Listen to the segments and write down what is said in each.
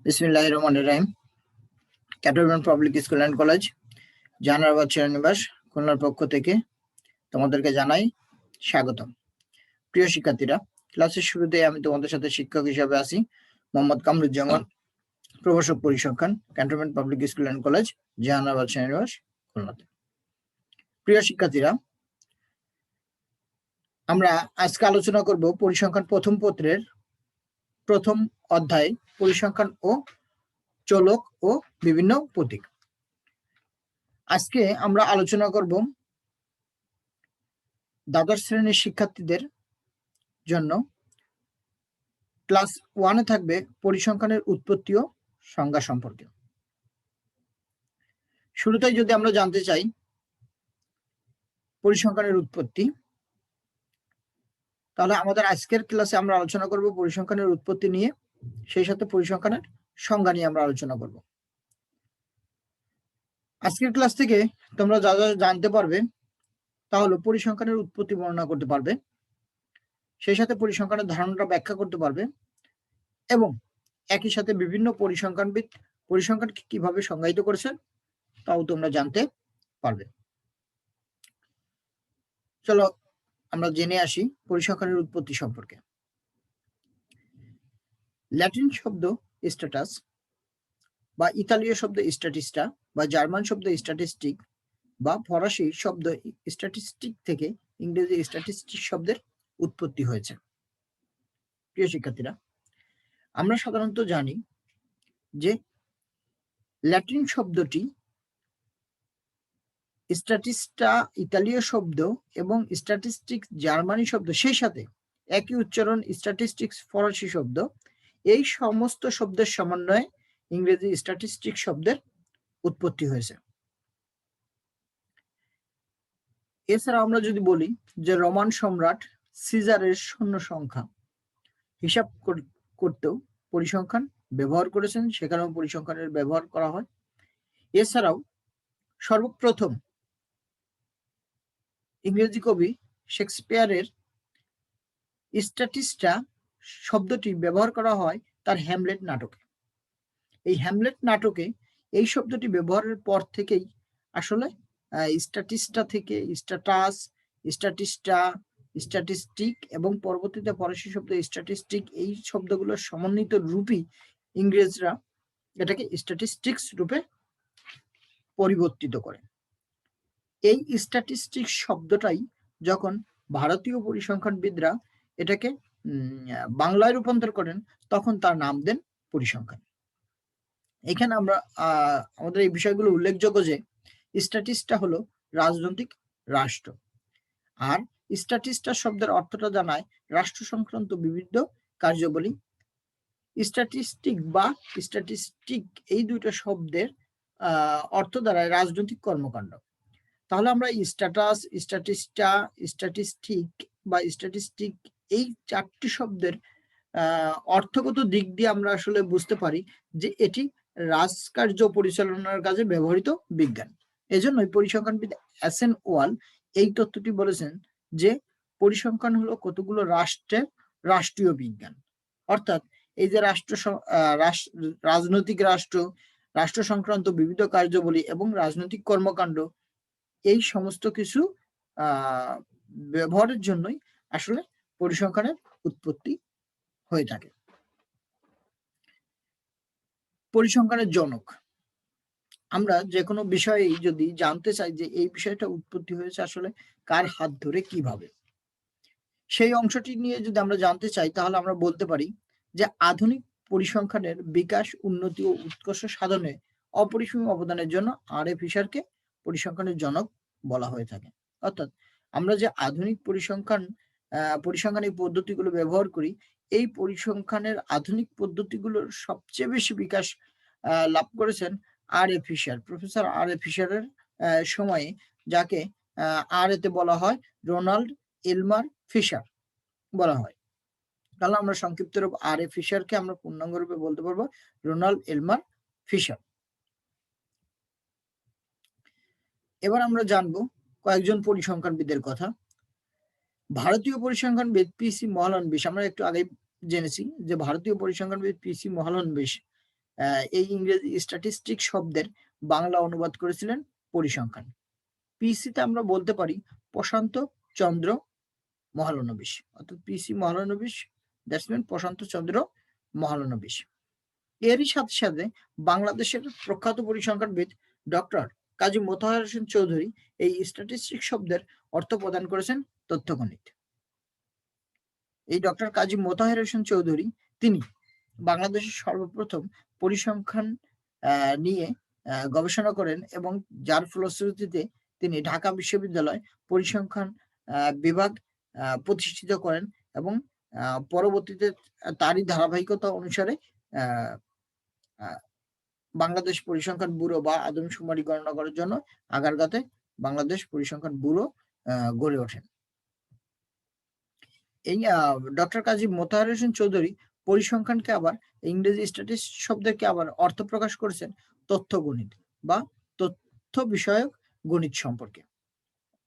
বিসমিল্লাহির রহমানির রহিম। Cantonment public school and college Jahanabad শ্রেণীনিবাস খুলনার পক্ষ থেকে তোমাদেরকে জানাই স্বাগতম। প্রিয় শিক্ষার্থীরা, ক্লাসের শুরুতে আমি তোমাদের সাথে শিক্ষক হিসাবে আছি মোহাম্মদ কামরুজ্জামান, প্রভাষক পরিসংখ্যান, cantonment public school and college Jahanabad শ্রেণীনিবাস খুলনাতে। প্রিয় শিক্ষার্থীরা, আমরা আজকে আলোচনা করব পরিসংখ্যান প্রথম পত্রের প্রথম অধ্যায় পরিসংখ্যান ও চলক ও বিভিন্ন প্রতীক। আজকে আমরা আলোচনা করব দ্বাদশ শ্রেণীর শিক্ষার্থীদের জন্য ক্লাস 1-এ থাকবে পরিসংখ্যানের উৎপত্তি ও সংজ্ঞা সম্পর্কে। শুরুতেই যদি আমরা জানতে চাই পরিসংখ্যানের উৎপত্তি, তাহলে আমাদের আজকের ক্লাসে আমরা আলোচনা করব পরিসংখ্যানের উৎপত্তি নিয়ে, সেই সাথে পরিসংখ্যানের সংজ্ঞা নিয়ে আমরা আলোচনা করব। আজকের ক্লাস থেকে তোমরা যা যা জানতে পারবে তা হলো পরিসংখ্যানের উৎপত্তি বর্ণনা করতে পারবে, সেই সাথে পরিসংখ্যানের ধারণাটা ব্যাখ্যা করতে পারবে এবং একই সাথে বিভিন্ন পরিসংখ্যানবিদ পরিসংখ্যানকে কিভাবে সংজ্ঞায়িত করেছেন তাও তোমরা জানতে পারবে। চলো আমরা জেনে আসি পরিসংখ্যানের উৎপত্তি সম্পর্কে। ল্যাটিন শব্দ স্ট্যাটাস বা ইতালীয় শব্দ স্ট্যাটিস্টা বা জার্মান শব্দ স্ট্যাটিস্টিক বা ফরাসি শব্দ স্ট্যাটিস্টিক থেকে ইংরেজি স্ট্যাটিস্টিক শব্দের উৎপত্তি হয়েছে। প্রিয় শিক্ষার্থীরা, আমরা সাধারণত জানি যে ল্যাটিন শব্দটি স্ট্যাটিস্টা ইতালীয় শব্দ এবং স্ট্যাটিস্টিক্স জার্মানি শব্দ, সেই সাথে একই উচ্চারণ স্ট্যাটিস্টিক্স ফরাসি শব্দ, এই সমস্ত শব্দের সমন্বয়ে ইংরেজি স্ট্যাটিস্টিক শব্দের উৎপত্তি হয়েছে। এছাড়া আমরা যদি বলি যে রোমান সম্রাট সিজারের সৈন্য সংখ্যা হিসাব করতেও পরিসংখ্যান ব্যবহার করেছেন, সেখানেও পরিসংখ্যানের ব্যবহার করা হয়। এছাড়াও সর্বপ্রথম ইংরেজি কবি শেক্সপিয়ারের স্ট্যাটিস্টা শব্দটি ব্যবহার করা হয় তার হ্যামলেট নাটকে। এই হ্যামলেট নাটকে এই শব্দটি ব্যবহারের পর থেকেই আসলে স্ট্যাটিস্টা থেকে স্ট্যাটাস, স্ট্যাটিস্টা, স্ট্যাটিস্টিক এবং পরবর্তীতে ফরাসি শব্দ স্ট্যাটিস্টিক, এই শব্দগুলোর সমন্বিত রূপই ইংরেজরা এটাকে স্ট্যাটিস্টিক্স রূপে পরিবর্তিত করে। এই স্ট্যাটিস্টিক শব্দটাই যখন ভারতীয় পরিসংখ্যানবিদরা এটাকে বাংলায় রূপান্তর করেন তখন তার নাম দেন পরিসংখ্যান। এখানে আমরা আমাদের এই বিষয়গুলো উল্লেখযোগ্য যে স্ট্যাটিস্টা হলো রাজনৈতিক রাষ্ট্র, আর স্ট্যাটিস্টা শব্দের অর্থটা জানায় রাষ্ট্র সংক্রান্ত বিভিন্ন কার্যাবলী। স্ট্যাটিস্টিক বা স্ট্যাটিস্টিক এই দুইটা শব্দের অর্থ দাঁড়ায় রাজনৈতিক কর্মকাণ্ড। তাহলে আমরা স্ট্যাটাস, স্ট্যাটিস্টা, স্ট্যাটিস্টিক বা স্ট্যাটিস্টিক এই চারটি শব্দের অর্থগত দিক দিয়ে আমরা আসলে বুঝতে পারি যে এটি রাজকার্য পরিচালনার কাজে ব্যবহৃত বিজ্ঞান। এজন্যই পরিসংখ্যানবিদ অ্যাসেন ওয়াল এই তত্ত্বটি বলেছেন যে পরিসংখ্যান হলো কতগুলো রাষ্ট্রের রাষ্ট্রীয় বিজ্ঞান। অর্থাৎ এই যে রাজনৈতিক রাষ্ট্র সংক্রান্ত বিবিধ কার্যাবলী এবং রাজনৈতিক কর্মকাণ্ড, এই সমস্ত কিছু ব্যবহারের জন্যই আসলে পরিসংখ্যানের উৎপত্তি হয়ে থাকে। পরিসংখ্যানের জনক, আমরা যে কোনো বিষয়ে যদি জানতে চাই যে এই বিষয়টা উৎপত্তি হয়েছে আসলে কার হাত ধরে কিভাবে, সেই অংশটি নিয়ে যদি আমরা জানতে চাই তাহলে আমরা বলতে পারি যে আধুনিক পরিসংখ্যানের বিকাশ, উন্নতি ও উৎকর্ষ সাধনে অপরিসীম অবদানের জন্য আর.এ. ফিশারকে পরিসংখ্যানের জনক বলা হয়ে থাকে। অর্থাৎ আমরা যে আধুনিক পরিসংখ্যানিক পদ্ধতিগুলো ব্যবহার করি, এই পরিসংখ্যানের আধুনিক পদ্ধতিগুলোর সবচেয়ে বেশি বিকাশ লাভ করেছেন আর.এ. Fisher, professor আর.এ. ফিশারের সময়ে, যাকে আর.এ-তে বলা হয় রোনাল্ড এলমার ফিশার বলা হয়। তাহলে আমরা সংক্ষিপ্ত রূপ আর.এ. ফিশারকে আমরা পূর্ণাঙ্গ রূপে বলতে পারবো রোনাল্ড এলমার ফিশার। এবার আমরা জানবো কয়েকজন পরিসংখ্যানবিদের কথা। ভারতীয় পরিসংখ্যানবিদ পি.সি. মহলানবিশ, আমরা একটু আগে জেনেছি যে ভারতীয় পরিসংখ্যানবিদ পি.সি. মহলানবিশ এই ইংরেজি স্ট্যাটিস্টিক শব্দের বাংলা অনুবাদ করেছিলেন পরিসংখ্যান। পিসিতে আমরা বলতে পারি প্রশান্ত চন্দ্র মহলানবিশ, অর্থাৎ পিসি মহলানবিশ, দ্যাটস মিন প্রশান্ত চন্দ্র মহলানবিশ। এরই সাথে সাথে বাংলাদেশের প্রখ্যাত পরিসংখ্যানবিদ ডক্টর কাজী মোতাহার হোসেন চৌধুরী এই স্ট্যাটিস্টিক শব্দের অর্থ প্রদান করেছেন তথ্যগণিত। এই ডক্টর কাজী মোতাহার হোসেন চৌধুরী তিনি বাংলাদেশের সর্বপ্রথম পরিসংখ্যান নিয়ে গবেষণা করেন এবং যার ফলশ্রুতিতে তিনি ঢাকা বিশ্ববিদ্যালয় পরিসংখ্যান বিভাগ প্রতিষ্ঠিত করেন এবং পরবর্তীতে তারই ধারাবাহিকতা অনুসারে বাংলাদেশ পরিসংখ্যান ব্যুরো বা আদমশুমারি গণনা করার জন্য আগারগাঁতে বাংলাদেশ পরিসংখ্যান ব্যুরো গড়ে ওঠেন। এই ডক্টর কাজী মোতাহার হোসেন চৌধুরী পরিসংখ্যানকে আবার ইংরেজি স্ট্যাটিস্টিক্স শব্দকে আবার অর্থ প্রকাশ করেছেন তথ্য গণিত বা তথ্য বিষয়ক গণিত সম্পর্কে।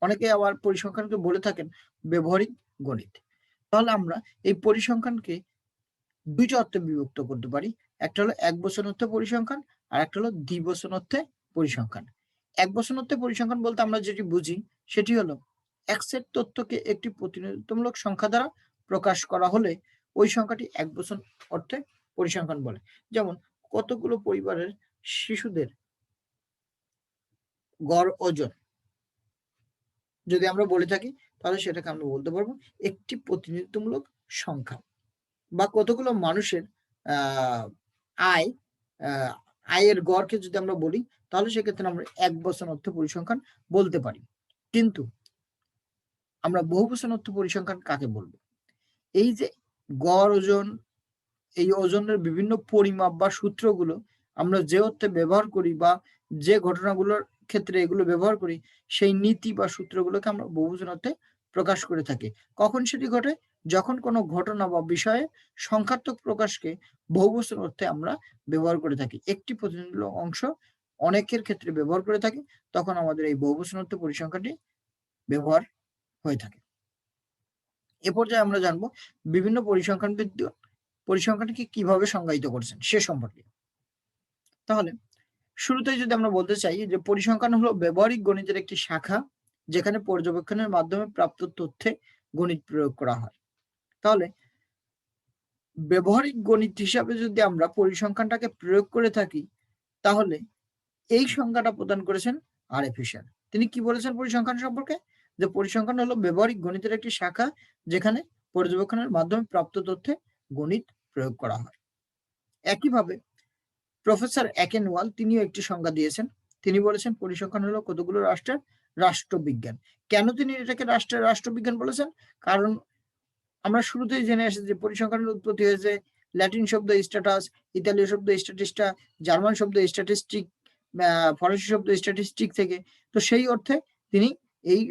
অনেকে আবার পরিসংখ্যানকে বলে থাকেন ব্যবহারিক গণিত। তাহলে আমরা এই পরিসংখ্যানকে দুইটা অর্থে বিভক্ত করতে পারি, একটা হলো এক বচন অর্থে পরিসংখ্যান আর একটা হলো দ্বিবচন অর্থে পরিসংখ্যান। এক বচন অর্থে পরিসংখ্যান বলতে আমরা যেটি বুঝি সেটি হলো এক সেট তথ্যকে একটি প্রতিনিধিত্বমূলক সংখ্যা দ্বারা প্রকাশ করা হলে ওই সংখ্যাটি এক বচন অর্থে পরিসংখ্যান বলে। যেমন কতগুলো পরিবারের শিশুদের গড় ওজন যদি আমরা বলে থাকি তাহলে সেটাকে আমরা বলতে পারবো একটি প্রতিনিধিত্বমূলক সংখ্যা। বা কতগুলো মানুষের আয়ের গড়কে যদি আমরা বলি তাহলে সেক্ষেত্রে আমরা এক বচন অর্থ পরিসংখ্যান বলতে পারি। কিন্তু আমরা বহুবচন অর্থ পরিসংখ্যান কাকে বলবো? এই যে গড় ওজন, এই ওজনের বিভিন্ন পরিমাপ বা সূত্রগুলো আমরা যে অর্থে ব্যবহার করি বা যে ঘটনাগুলোর ক্ষেত্রে এগুলো ব্যবহার করি সেই নীতি বা সূত্রগুলোকে আমরা বহুবচন অর্থে প্রকাশ করে থাকি। কখন সেটি ঘটে? যখন কোনো ঘটনা বা বিষয়ে সংখ্যাত্মক প্রকাশকে বহুবচন অর্থে আমরা ব্যবহার করে থাকি, একটি প্রতিনিধিমূলক অংশ অনেকের ক্ষেত্রে ব্যবহার করে থাকি, তখন আমাদের এই বহুবচন অর্থ পরিসংখ্যানটি ব্যবহার হয়ে থাকে। এ পর্যায়ে আমরা জানবো বিভিন্ন পরিসংখ্যানবিদ পরিসংখ্যানকে কিভাবে সংজ্ঞায়িত করছেন সে সম্পর্কে। তাহলে শুরুতেই যদি আমরা বলতে চাই যে পরিসংখ্যান হলো ব্যবহারিক গণিতের একটি শাখা যেখানে পর্যবেক্ষণের মাধ্যমে প্রাপ্ত তথ্যে গণিত প্রয়োগ করা হয়। তাহলে ব্যবহারিক গণিত হিসাবে যদি আমরা পরিসংখ্যানটাকে প্রয়োগ করে থাকি তাহলে এই সংজ্ঞাটা প্রদান করেছেন আর এফ ফিশার। তিনি কি বলেছেন পরিসংখ্যান সম্পর্কে? যে পরিসংখ্যান হলো ব্যবহারিক গণিতের একটি শাখা যেখানে পর্যবেক্ষণের মাধ্যমে প্রাপ্ত তথ্যে গণিত প্রয়োগ করা হয়। একইভাবে প্রফেসর একেনওয়াল তিনিও একটি সংজ্ঞা দিয়েছেন। তিনি বলেছেন পরিসংখ্যান হলো কতগুলো রাষ্ট্রের রাষ্ট্রবিজ্ঞান। কেন তিনি এটাকে রাষ্ট্রের রাষ্ট্রবিজ্ঞান বলেছেন? কারণ আমরা শুরুতেই জেনে এসেছি যে পরিসংখ্যানের উৎপত্তি হয়েছে ল্যাটিন শব্দ স্ট্যাটাস, ইতালীয় শব্দ স্ট্যাটিস্টা, জার্মান শব্দ স্ট্যাটিস্টিক, ফরাসি শব্দ স্ট্যাটিস্টিক থেকে। তো সেই অর্থে তিনি এই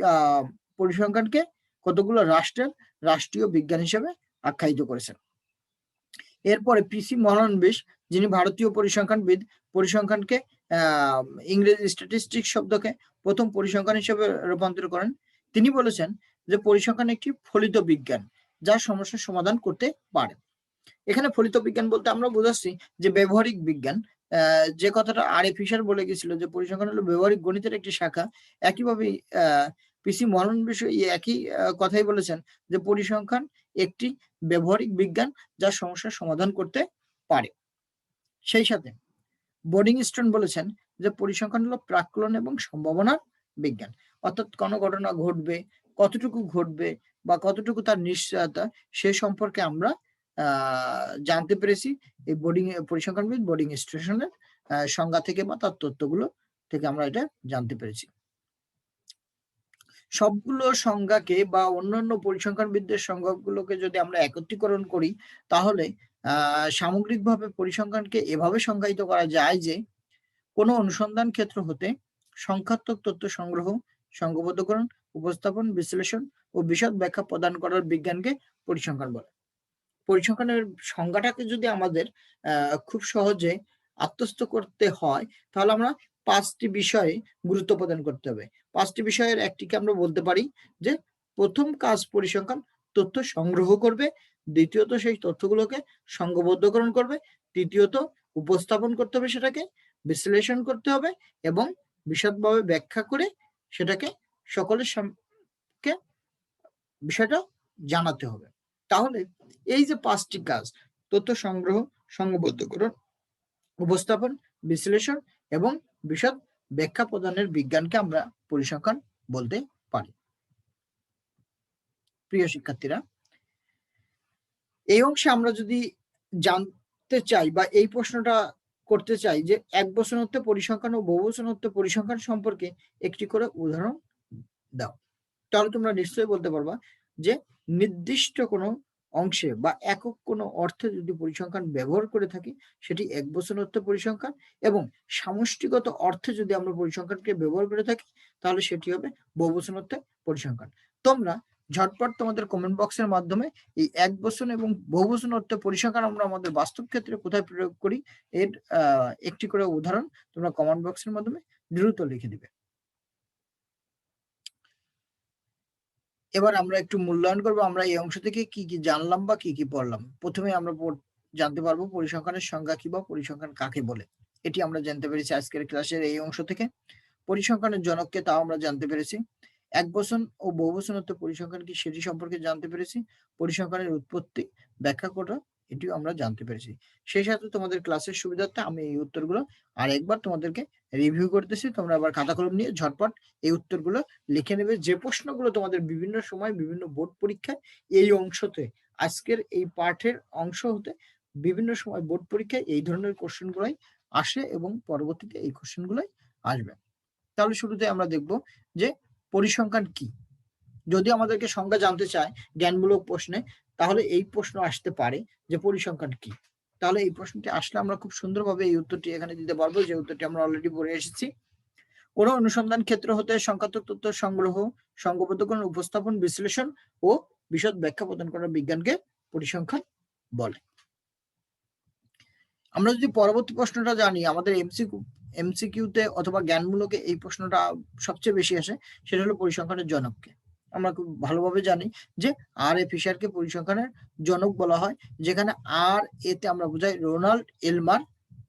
পরিসংখ্যানকে কতগুলো রাষ্ট্রের রাষ্ট্রীয় বিজ্ঞান হিসেবে আখ্যায়িত করেছেন। এরপরে পিসি মহলানবিশ যিনি ভারতীয় পরিসংখ্যানবিদ, পরিসংখ্যানকে ইংরেজি স্ট্যাটিস্টিক শব্দকে প্রথম পরিসংখ্যান হিসেবে রূপান্তর করেন। তিনি বলেছেন যে পরিসংখ্যান একটি ফলিত বিজ্ঞান যা সমস্যার সমাধান করতে পারে। এখানে ফলিত বিজ্ঞান বলতে আমরা বোঝাচ্ছি যে ব্যবহারিক বিজ্ঞান, যে কথাটা আর এফ ফিশার বলে গেছিল যে পরিসংখ্যান হলো ব্যবহারিক গণিতের একটি শাখা, একইভাবে পিসি মহলানবিশ একই কথাই বলেছেন যে পরিসংখ্যান একটি ব্যবহারিক বিজ্ঞান যা সমস্যার সমাধান করতে পারে। সেই সাথে বোর্ডিংস্টোন বলেছেন যে পরিসংখ্যান হলো প্রাক্কলন এবং সম্ভাবনার বিজ্ঞান, অর্থাৎ কোনো ঘটনা ঘটবে, কতটুকু ঘটবে বা কতটুকু তার নিশ্চয়তা সে সম্পর্কে আমরা জানতে পেরেছি এই পরিসংখ্যানবিদ বোর্ডিংস্টোনের সংজ্ঞা থেকে বা তার তথ্যগুলো থেকে আমরা এটা জানতে পেরেছি। সবগুলো সংজ্ঞাকে বা অন্যান্য পরিসংখ্যানবিদদের সংজ্ঞাগুলোকে যদি আমরা একত্রীকরণ করি তাহলে সামগ্রিকভাবে পরিসংখ্যানকে এভাবে সংজ্ঞায়িত করা যায় যে কোনো অনুসন্ধান ক্ষেত্র হতে সংখ্যাত্মক তথ্য সংগ্রহ, সংঘবদ্ধকরণ, উপস্থাপন, বিশ্লেষণ ও বিশদ ব্যাখ্যা প্রদান করার বিজ্ঞানকে পরিসংখ্যান বলে। পরিসংখ্যানের সংজ্ঞাটাকে যদি আমাদের খুব সহজে আত্মস্থ করতে হয় তাহলে আমরা 5টি বিষয়ে গুরুত্ব প্রদান করতে হবে। 5টি বিষয়ের একটিকে আমরা বলতে পারি যে প্রথম কাজ পরিসংখ্যান তথ্য সংগ্রহ করবে, দ্বিতীয়ত সেই তথ্যগুলোকে সংঘবদ্ধকরণ করবে, তৃতীয়ত উপস্থাপন করতে হবে, সেটাকে বিশ্লেষণ করতে হবে এবং বিশদভাবে ব্যাখ্যা করে সেটাকে সকলের সামনে বিষয়টা জানাতে হবে। তাহলে এই যে 5টি কাজ, তথ্য সংগ্রহ, সংঘবদ্ধকরণ, উপস্থাপন, বিশ্লেষণ এবং বিশদ ব্যাখ্যা প্রদানের বিজ্ঞানকে আমরা পরিসংখ্যান বলতে পারি। প্রিয় শিক্ষার্থীরা, এই অংশে আমরা যদি জানতে চাই বা এই প্রশ্নটা করতে চাই যে এক বচনত্ব পরিসংখ্যান ও বহুবচনত্ব পরিসংখ্যান সম্পর্কে একটি করে উদাহরণ দাও, তাহলে তোমরা নিশ্চয়ই বলতে পারবা যে নির্দিষ্ট কোনো অংশে বা একক কোনো অর্থে যদি পরিসংখ্যান ব্যবহার করে থাকি সেটি এক বচনত্ব পরিসংখ্যান, এবং সমষ্টিগত অর্থে যদি আমরা পরিসংখ্যানকে ব্যবহার করে থাকি তাহলে সেটি হবে বহুবচনত্ব পরিসংখ্যান। তোমরা ঝটপট তোমাদের কমেন্ট বক্সের মাধ্যমে এই এক বচন এবং বহুবচন অর্থে পরিসংখ্যান আমরা আমাদের বাস্তব ক্ষেত্রে কোথায় প্রয়োগ করি এর একটি করে উদাহরণ তোমরা কমেন্ট বক্সের মাধ্যমে দ্রুত লিখে দিবে। এবার আমরা একটু মূল্যায়ন করবো আমরা এই অংশ থেকে কি কি জানলাম বা কি কি পড়লাম। প্রথমে আমরা জানতে পারবো পরিসংখ্যানের সংজ্ঞা কি বা পরিসংখ্যান কাকে বলে, এটি আমরা জানতে পেরেছি আজকের ক্লাসের এই অংশ থেকে। পরিসংখ্যানের জনককে তাও আমরা জানতে পেরেছি। এক বচন ও বহুবচনত্ব পরিসংখ্যান কি সেটি সম্পর্কে জানতে পেরেছি। পরিসংখ্যানের উৎপত্তি ব্যাখ্যা করা এটিও আমরা জানতে পেরেছি। সেই সাথে তোমাদের ক্লাসের সুবিধার্থে আমি এই উত্তরগুলো আর একবার তোমাদেরকে রিভিউ করতেছি, তোমরা আবার খাতা কলম নিয়ে ঝটপট এই উত্তরগুলো লিখে নেবে। যে প্রশ্নগুলো তোমাদের বিভিন্ন সময় বিভিন্ন বোর্ড পরীক্ষায় এই অংশতে আজকের এই পাঠের অংশ হতে বিভিন্ন সময় বোর্ড পরীক্ষায় এই ধরনের কোশ্চেনগুলোই আসে এবং পরবর্তীতে এই কোশ্চেনগুলোই আসবে। তাহলে শুরুতে আমরা দেখব যে পরিসংখ্যান কি। যদি আমাদেরকে সংজ্ঞা জানতে চায় জ্ঞানমূলক প্রশ্নে তাহলে এই প্রশ্ন আসতে পারে যে পরিসংখ্যান কি। তাহলে এই প্রশ্নটি আসলে আমরা খুব সুন্দরভাবে এই উত্তরটি এখানে দিতে পারবো, যে উত্তরটি আমরা অলরেডি পড়ে এসেছি। কোন অনুসন্ধান ক্ষেত্র হতে সংখ্যাত্মক তথ্য সংগ্রহ, সংঘবদ্ধকরণ, উপস্থাপন, বিশ্লেষণ ও বিশদ ব্যাখ্যা প্রদান করার বিজ্ঞানকে পরিসংখ্যান বলে। আমরা যদি পরবর্তী প্রশ্নটা জানি, আমাদের এমসিকিউতে অথবা জ্ঞানমূলকে এই প্রশ্নটা সবচেয়ে বেশি আসে, সেটা হলো পরিসংখ্যানের জনককে। আমরা খুব ভালোভাবে জানি যে আর এ ফিশারকে পরিসংখ্যানের জনক বলা হয়, যেখানে আর এতে আমরা বুঝাই রোনাল্ড এলমার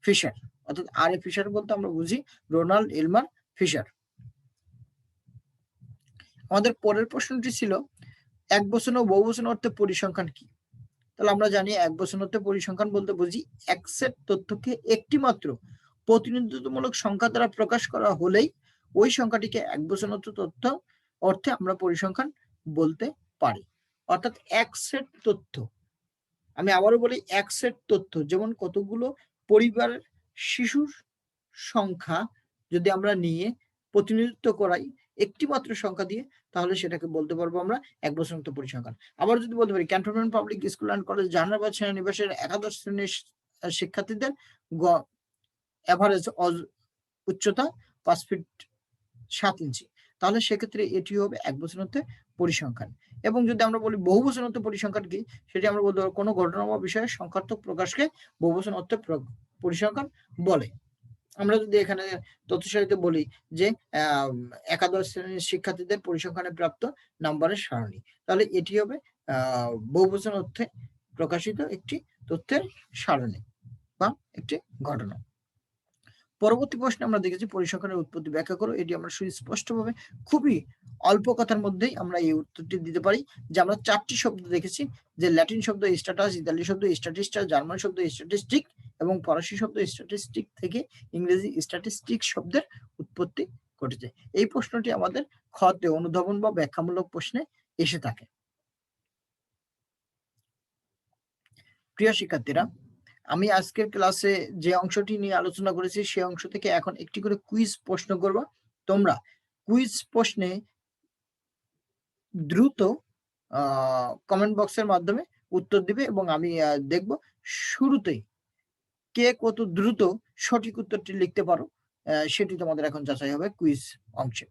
ফিশার, অর্থাৎ আর এ ফিশার বলতে আমরা বুঝি রোনাল্ড এলমার ফিশার। আমাদের পরের প্রশ্নটি ছিল এক বচন ও বহুবচন অর্থে পরিসংখ্যান কি। তাহলে আমরা জানি এক বচন অর্থে পরিসংখ্যান বলতে বুঝি এক সেট তথ্যকে একটি মাত্র প্রতিনিধিত্বমূলক সংখ্যা দ্বারা প্রকাশ করা হলেই ওই সংখ্যাটিকে এক বচন তথ্য অর্থে আমরা পরিসংখ্যান বলতে পারি। অর্থাৎ এক সেট তথ্য, আমি আবারও বলি এক সেট তথ্য, যেমন কতগুলো পরিবারের শিশুর সংখ্যা যদি আমরা নিয়ে প্রতিনিধিত্ব করাই একটি মাত্র সংখ্যা দিয়ে, তাহলে সেটাকে বলতে পারবো আমরা এক বচনত্ব পরিসংখ্যান। আবার যদি বলতে পারি cantonment public school and college Jahanabad সেনানিবাসের একাদশ শ্রেণীর শিক্ষার্থীদের এভারেজ উচ্চতা 5 ফিট 7 ইঞ্চি, তাহলে সেক্ষেত্রে এটি হবে এক বচনত্ব পরিসংখ্যান। এবং যদি আমরা বলি বহুবচনত্ব পরিসংখ্যান কি, সেটি আমরা বলতে পারবো কোনো ঘটনা বা বিষয়ের সংখ্যাত্মক প্রকাশকে বহুবচনত্ব পরিসংখ্যান বলে। আমরা যদি এখানে তথ্য সারিতে বলি যে একাদশ শ্রেণীর শিক্ষার্থীদের পরিসংখ্যানে প্রাপ্ত নাম্বারের সারণী, তাহলে এটি হবে বহুবচন অর্থে প্রকাশিত একটি তথ্যের সারণী বা একটি ঘটনা। পরবর্তী প্রশ্নে আমরা দেখেছি পরিসংখ্যানের উৎপত্তি ব্যাখ্যা করো। এটি আমরা সুস্পষ্টভাবে খুবই অল্প কথার মধ্যেই আমরা এই উত্তরটি দিতে পারি, যে আমরা 4টি শব্দ দেখেছি, যে ল্যাটিন শব্দ স্ট্যাটাস, ইতালি শব্দ স্ট্যাটিস্টা, জার্মান শব্দ স্ট্যাটিস্টিক এবং ফরাসি শব্দ স্ট্যাটিস্টিক থেকে ইংরেজি স্ট্যাটিস্টিক শব্দের উৎপত্তি ঘটেছে। এই প্রশ্নটি আমাদের খতে অনুধাবন বা ব্যাখ্যামূলক প্রশ্নে এসে থাকে। প্রিয় শিক্ষার্থীরা, আমি আজকের ক্লাসে যে অংশটি নিয়ে আলোচনা করেছি সেই অংশ থেকে এখন একটি করে কুইজ প্রশ্ন করব। তোমরা কুইজ প্রশ্নে দ্রুত কমেন্ট বক্সের মাধ্যমে উত্তর দিবে এবং আমি দেখব শুরুতেই কে কত দ্রুত সঠিক উত্তরটি লিখতে পারো, সেটি তোমাদের এখন যাচাই হবে কুইজ অংশে।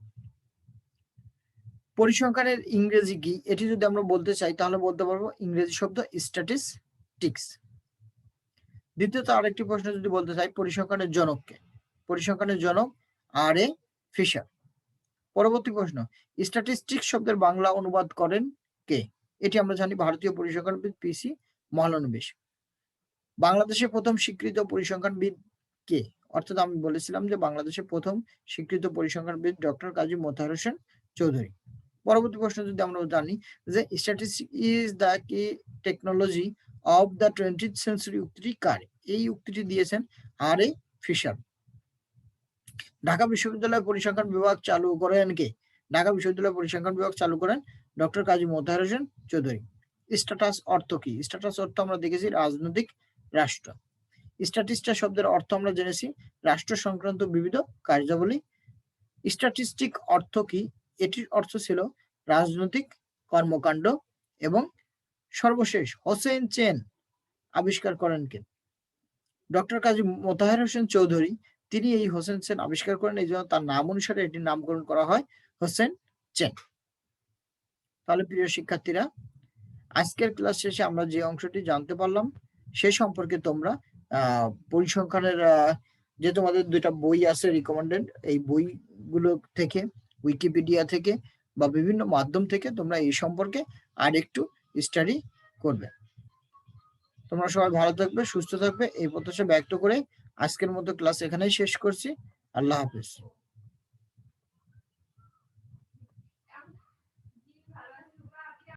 পরিসংখ্যানের ইংরেজি কি, এটি যদি আমরা বলতে চাই তাহলে বলতে পারবো ইংরেজি শব্দ স্ট্যাটিস্টিক্স। দ্বিতীয়ত আরেকটি প্রশ্ন যদি বলতে চাই পরিসংখ্যানের জনককে, পরিসংখ্যানের জনক আর এ ফিশার। পরবর্তী প্রশ্ন স্ট্যাটিস্টিক্স শব্দের বাংলা অনুবাদ করেন কে, এটি আমরা জানি ভারতীয় পরিসংখ্যানবিদ পিসি মহলানবিশ। বাংলাদেশে প্রথম স্বীকৃত পরিসংখ্যানবিদ কে? অর্থাৎ আমি বলেছিলাম যে বাংলাদেশে প্রথম স্বীকৃত পরিসংখ্যানবিদ ডক্টর কাজী মোতাহার হোসেন চৌধুরী। পরবর্তী প্রশ্ন যদি আমরা জানি যে statistics is the key technology of the 20th century উক্তিটি কার? এই উক্তিটি দিয়েছেন আর.এ. ফিশার। ঢাকা বিশ্ববিদ্যালয় পরিসংখ্যান বিভাগ চালু করেন কে? ঢাকা বিশ্ববিদ্যালয় পরিসংখ্যান বিভাগ চালু করেন ডক্টর কাজী মোতাহার হোসেন চৌধুরী। স্ট্যাটাস অর্থ কি? স্ট্যাটাস অর্থ আমরা দেখেছি রাজনৈতিক রাষ্ট্র। স্ট্যাটিস্টা শব্দের অর্থ আমরা জেনেছি রাষ্ট্র সংক্রান্ত বিবিধ কার্যাবলী। স্ট্যাটিস্টিক অর্থ কি? এটির অর্থ ছিল রাজনৈতিক কর্মকাণ্ড। এবং সর্বশেষ হোসেন চেন আবিষ্কার করেন কে? ডক্টর কাজী মোতাহার হোসেন চৌধুরী। তিনি এই হোসেন চেন আবিষ্কার করেন, এই জন্য তার নাম অনুসারে এটির নামকরণ করা হয় হোসেন চেন। তাহলে প্রিয় শিক্ষার্থীরা, আজকের ক্লাস শেষে আমরা যে অংশটি জানতে পারলাম সে সম্পর্কে তোমরা পরিসংখ্যানের যে তোমাদের দুইটা বই আছে রিকমেন্ডেড, এই বইগুলো থেকে, উইকিপিডিয়া থেকে বা বিভিন্ন মাধ্যম থেকে তোমরা এই সম্পর্কে আর একটু স্টাডি করবে। তোমরা সবাই ভালো থাকবে, সুস্থ থাকবে এই প্রত্যাশা ব্যক্ত করে আজকের মতো ক্লাস এখানেই শেষ করছি। আল্লাহ হাফেজ।